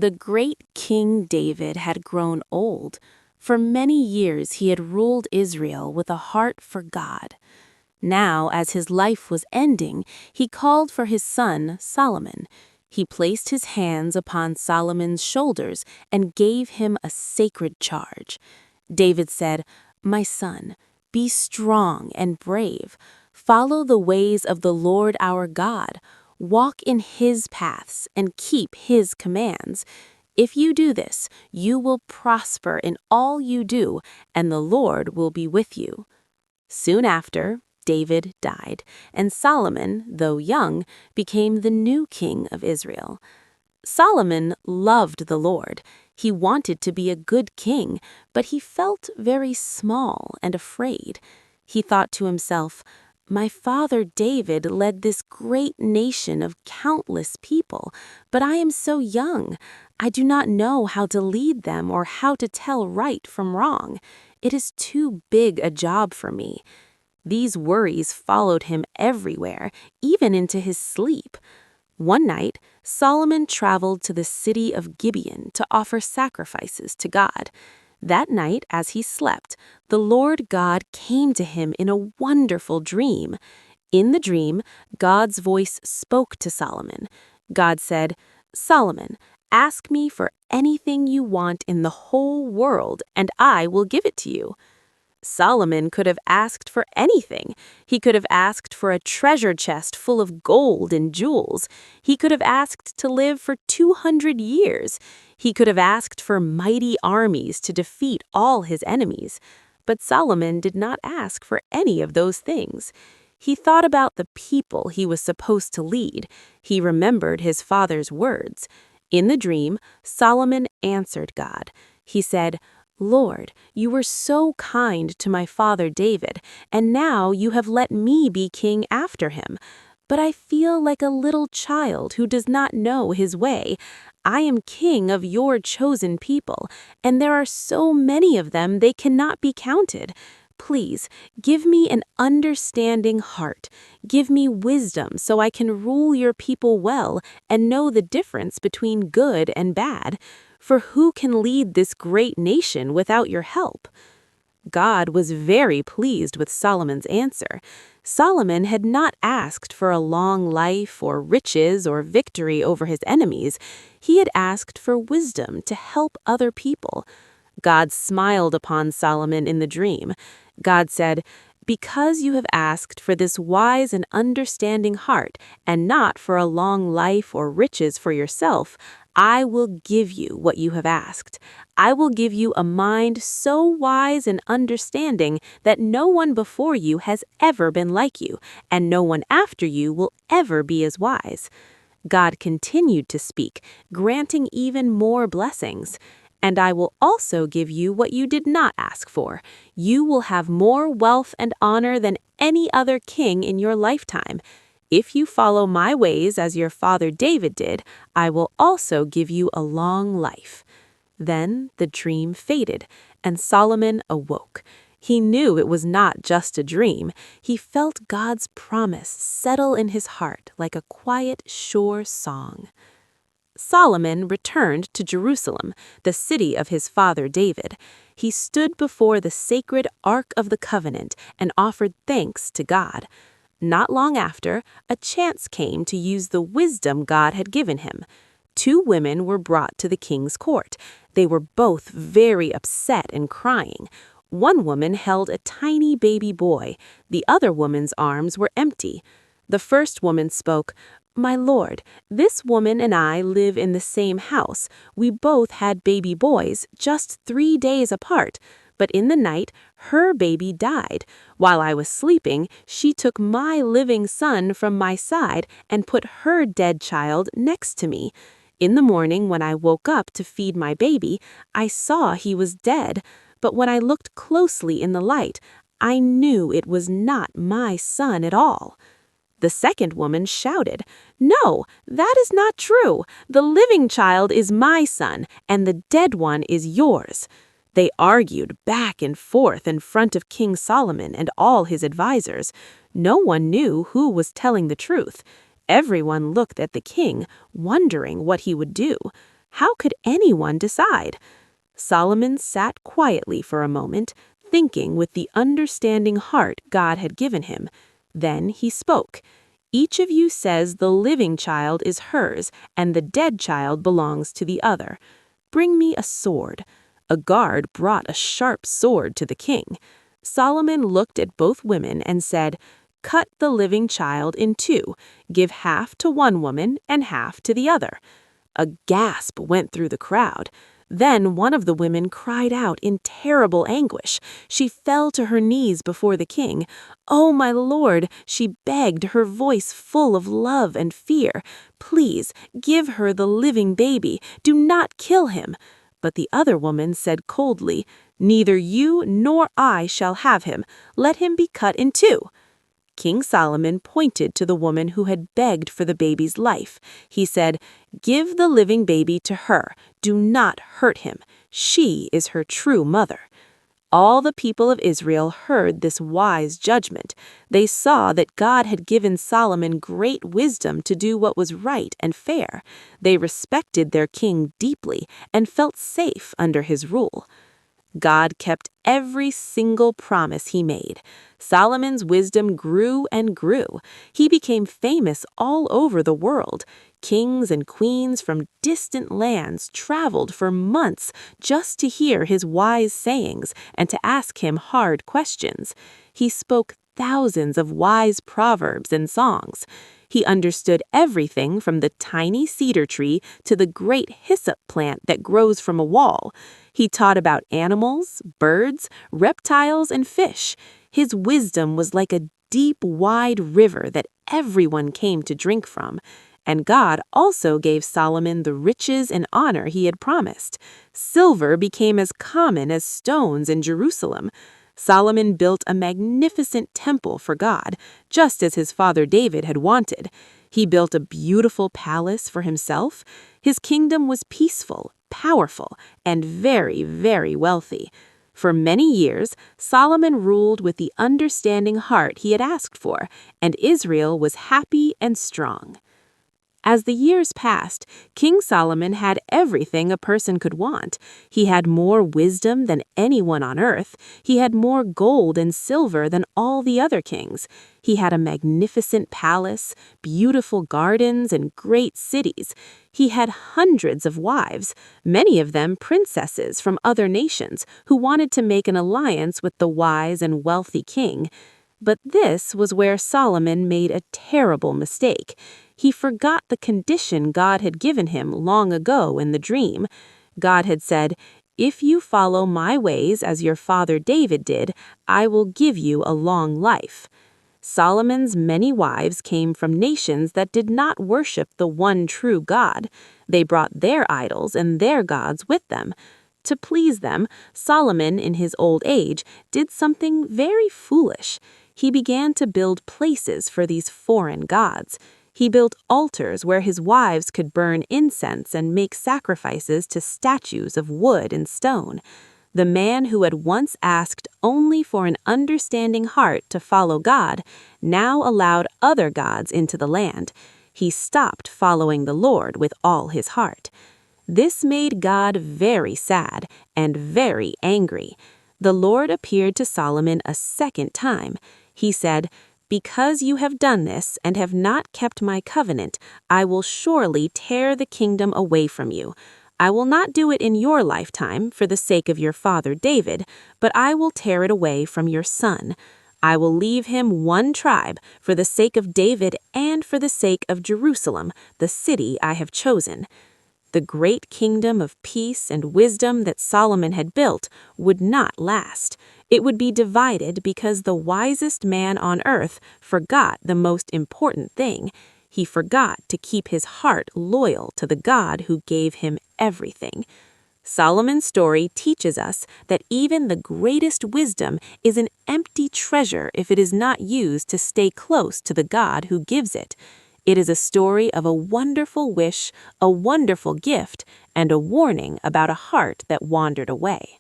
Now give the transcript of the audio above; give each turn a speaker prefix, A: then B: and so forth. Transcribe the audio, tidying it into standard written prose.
A: The great King David had grown old. For many years he had ruled Israel with a heart for God. Now, as his life was ending, he called for his son, Solomon. He placed his hands upon Solomon's shoulders and gave him a sacred charge. David said, "My son, be strong and brave. Follow the ways of the Lord our God. Walk in his paths and keep his commands. If you do this, you will prosper in all you do, and the Lord will be with you." Soon after, David died, and Solomon, though young, became the new king of Israel. Solomon loved the Lord. He wanted to be a good king, but he felt very small and afraid. He thought to himself, "My father David led this great nation of countless people, but I am so young. I do not know how to lead them or how to tell right from wrong. It is too big a job for me." These worries followed him everywhere, even into his sleep. One night, Solomon traveled to the city of Gibeon to offer sacrifices to God. That night, as he slept, the Lord God came to him in a wonderful dream. In the dream, God's voice spoke to Solomon. God said, "Solomon, ask me for anything you want in the whole world, and I will give it to you." Solomon could have asked for anything. He could have asked for a treasure chest full of gold and jewels. He could have asked to live for 200 years. He could have asked for mighty armies to defeat all his enemies. But Solomon did not ask for any of those things. He thought about the people he was supposed to lead. He remembered his father's words. In the dream, Solomon answered God. He said, "Lord, you were so kind to my father David, and now you have let me be king after him. But I feel like a little child who does not know his way. I am king of your chosen people, and there are so many of them they cannot be counted. Please, give me an understanding heart. Give me wisdom so I can rule your people well and know the difference between good and bad. For who can lead this great nation without your help?" God was very pleased with Solomon's answer. Solomon had not asked for a long life or riches or victory over his enemies. He had asked for wisdom to help other people. God smiled upon Solomon in the dream. God said, "Because you have asked for this wise and understanding heart, and not for a long life or riches for yourself, I will give you what you have asked. I will give you a mind so wise and understanding that no one before you has ever been like you, and no one after you will ever be as wise." God continued to speak, granting even more blessings. "And I will also give you what you did not ask for. You will have more wealth and honor than any other king in your lifetime. If you follow my ways as your father David did, I will also give you a long life." Then the dream faded, and Solomon awoke. He knew it was not just a dream. He felt God's promise settle in his heart like a quiet, sure song. Solomon returned to Jerusalem, the city of his father David. He stood before the sacred Ark of the Covenant and offered thanks to God. Not long after, a chance came to use the wisdom God had given him. 2 women were brought to the king's court. They were both very upset and crying. One woman held a tiny baby boy. The other woman's arms were empty. The first woman spoke, "My lord, this woman and I live in the same house. We both had baby boys, just 3 days apart. But in the night, her baby died. While I was sleeping, she took my living son from my side and put her dead child next to me. In the morning, when I woke up to feed my baby, I saw he was dead. But when I looked closely in the light, I knew it was not my son at all." The second woman shouted, "No, that is not true. The living child is my son, and the dead one is yours." They argued back and forth in front of King Solomon and all his advisors. No one knew who was telling the truth. Everyone looked at the king, wondering what he would do. How could anyone decide? Solomon sat quietly for a moment, thinking with the understanding heart God had given him. Then he spoke. Each of you says the living child is hers, and the dead child belongs to the other. Bring me a sword. A guard brought a sharp sword to the king. Solomon looked at both women and said, "Cut the living child in two. Give half to one woman and half to the other." A gasp went through the crowd. Then one of the women cried out in terrible anguish. She fell to her knees before the king. "Oh, my lord," she begged, her voice full of love and fear. "Please, give her the living baby. Do not kill him." But the other woman said coldly, "Neither you nor I shall have him. Let him be cut in two." King Solomon pointed to the woman who had begged for the baby's life. He said, "Give the living baby to her. Do not hurt him. She is her true mother." All the people of Israel heard this wise judgment. They saw that God had given Solomon great wisdom to do what was right and fair. They respected their king deeply and felt safe under his rule. God kept every single promise he made. Solomon's wisdom grew and grew. He became famous all over the world. Kings and queens from distant lands traveled for months just to hear his wise sayings and to ask him hard questions. He spoke thousands of wise proverbs and songs. He understood everything from the tiny cedar tree to the great hyssop plant that grows from a wall. He taught about animals, birds, reptiles, and fish. His wisdom was like a deep, wide river that everyone came to drink from. And God also gave Solomon the riches and honor he had promised. Silver became as common as stones in Jerusalem. Solomon built a magnificent temple for God, just as his father David had wanted. He built a beautiful palace for himself. His kingdom was peaceful, powerful, and very, very wealthy. For many years, Solomon ruled with the understanding heart he had asked for, and Israel was happy and strong. As the years passed, King Solomon had everything a person could want. He had more wisdom than anyone on earth. He had more gold and silver than all the other kings. He had a magnificent palace, beautiful gardens, and great cities. He had hundreds of wives, many of them princesses from other nations who wanted to make an alliance with the wise and wealthy king. But this was where Solomon made a terrible mistake. He forgot the condition God had given him long ago in the dream. God had said, "If you follow my ways as your father David did, I will give you a long life." Solomon's many wives came from nations that did not worship the one true God. They brought their idols and their gods with them. To please them, Solomon, in his old age, did something very foolish. He began to build places for these foreign gods. He built altars where his wives could burn incense and make sacrifices to statues of wood and stone. The man who had once asked only for an understanding heart to follow God now allowed other gods into the land. He stopped following the Lord with all his heart. This made God very sad and very angry. The Lord appeared to Solomon a second time. He said, "Because you have done this and have not kept my covenant, I will surely tear the kingdom away from you. I will not do it in your lifetime for the sake of your father David, but I will tear it away from your son. I will leave him one tribe for the sake of David and for the sake of Jerusalem, the city I have chosen." The great kingdom of peace and wisdom that Solomon had built would not last. It would be divided because the wisest man on earth forgot the most important thing. He forgot to keep his heart loyal to the God who gave him everything. Solomon's story teaches us that even the greatest wisdom is an empty treasure if it is not used to stay close to the God who gives it. It is a story of a wonderful wish, a wonderful gift, and a warning about a heart that wandered away.